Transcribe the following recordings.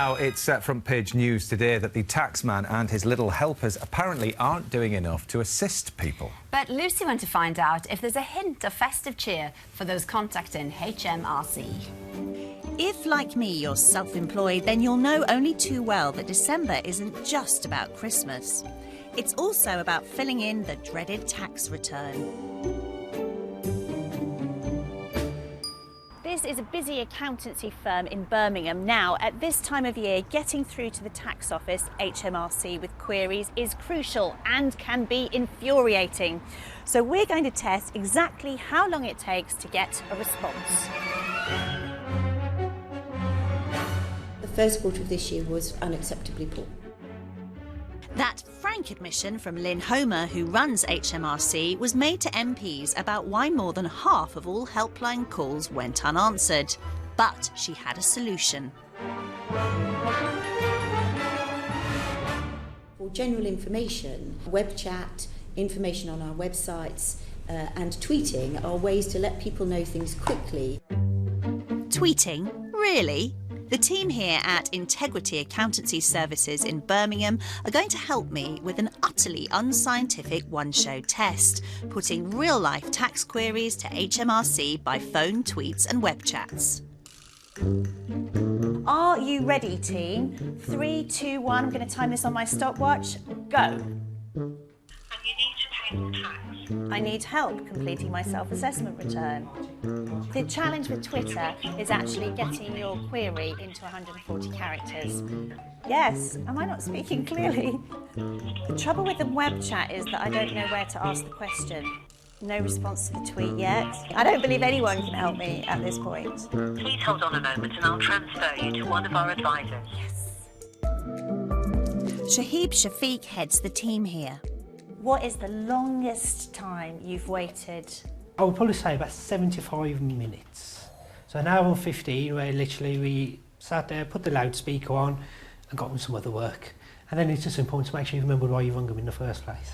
Now, it's front page news today that the taxman and his little helpers apparently aren't doing enough to assist people. But Lucy went to find out if there's a hint of festive cheer for those contacting HMRC. If, like me, you're self-employed, then you'll know only too well that December isn't just about Christmas. It's also about filling in the dreaded tax return. This is a busy accountancy firm in Birmingham. Now, at this time of year, getting through to the tax office, HMRC, with queries is crucial and can be infuriating. So we're going to test exactly how long it takes to get a response. The first quarter of this year was unacceptably poor. That frank admission from Lynn Homer, who runs HMRC, was made to MPs about why more than half of all helpline calls went unanswered. But she had a solution. For general information, web chat, information on our websites and tweeting are ways to let people know things quickly. Tweeting? Really? The team here at Integrity Accountancy Services in Birmingham are going to help me with an utterly unscientific one-show test, putting real-life tax queries to HMRC by phone, tweets and web chats. Are you ready, team? 3, 2, 1. I'm going to time this on my stopwatch. Go. And you need to pay more tax. I need help completing my self-assessment return. The challenge with Twitter is actually getting your query into 140 characters. Yes, am I not speaking clearly? The trouble with the web chat is that I don't know where to ask the question. No response to the tweet yet. I don't believe anyone can help me at this point. Please hold on a moment and I'll transfer you to one of our advisors. Yes. Shahib Shafiq heads the team here. What is the longest time you've waited? I would probably say about 75 minutes. So an hour and 15 where literally we sat there, put the loudspeaker on and got on some other work. And then it's just important to make sure you remember why you rung them in the first place.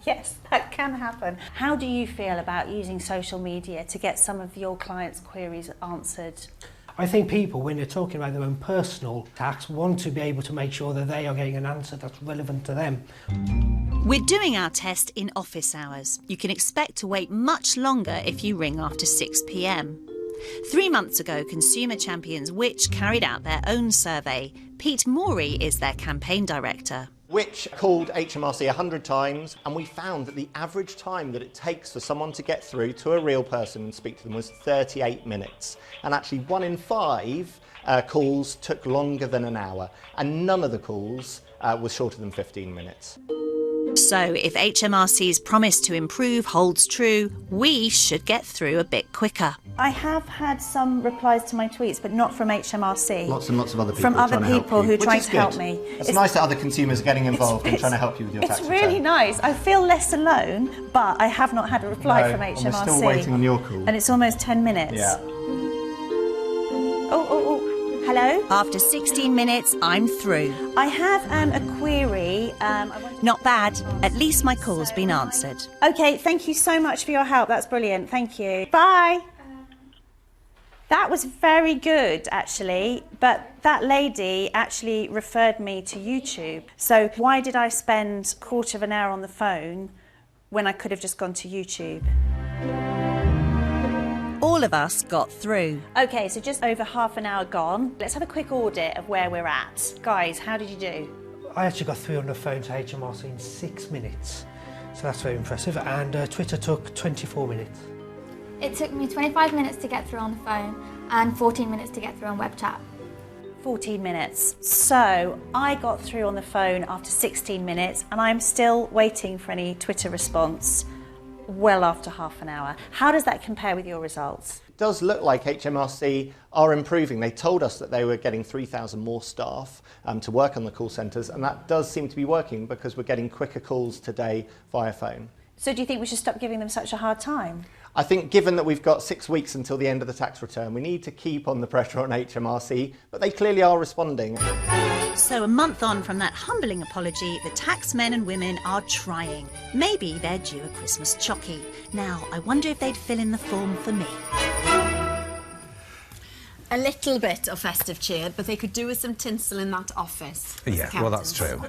Yes, that can happen. How do you feel about using social media to get some of your clients' queries answered? I think people, when they're talking about their own personal tax, want to be able to make sure that they are getting an answer that's relevant to them. We're doing our test in office hours. You can expect to wait much longer if you ring after 6 p.m. 3 months ago, Consumer Champions Which carried out their own survey. Pete Morey is their campaign director. Which called HMRC 100 times, and we found that the average time that it takes for someone to get through to a real person and speak to them was 38 minutes. And actually 1 in 5 calls took longer than an hour, and none of the calls was shorter than 15 minutes. So if HMRC's promise to improve holds true, we should get through a bit quicker. I have had some replies to my tweets, but not from HMRC. Lots and lots of other people from other people who are trying to help good. me. It's nice that other consumers are getting involved and trying to help you with your tax return. It's really nice. I feel less alone, but I have not had a reply from HMRC. We're still waiting on your call. And it's almost 10 minutes. Yeah. Hello? After 16 minutes, I'm through. I have a query. Not bad. At least my call's been answered. OK, thank you so much for your help. That's brilliant. Thank you. Bye. That was very good, actually. But that lady actually referred me to YouTube. So why did I spend a quarter of an hour on the phone when I could have just gone to YouTube? All of us got through. OK, so just over half an hour gone. Let's have a quick audit of where we're at. Guys, how did you do? I actually got through on the phone to HMRC in 6 minutes. So that's very impressive. And Twitter took 24 minutes. It took me 25 minutes to get through on the phone and 14 minutes to get through on web chat. 14 minutes. So I got through on the phone after 16 minutes and I'm still waiting for any Twitter response well after half an hour. How does that compare with your results? It does look like HMRC are improving. They told us that they were getting 3,000 more staff to work on the call centres, and that does seem to be working because we're getting quicker calls today via phone. So do you think we should stop giving them such a hard time? I think given that we've got 6 weeks until the end of the tax return, we need to keep on the pressure on HMRC, but they clearly are responding. So a month on from that humbling apology, the tax men and women are trying. Maybe they're due a Christmas chockey. Now, I wonder if they'd fill in the form for me. a little bit of festive cheer, but they could do with some tinsel in that office. Yeah, well, that's true.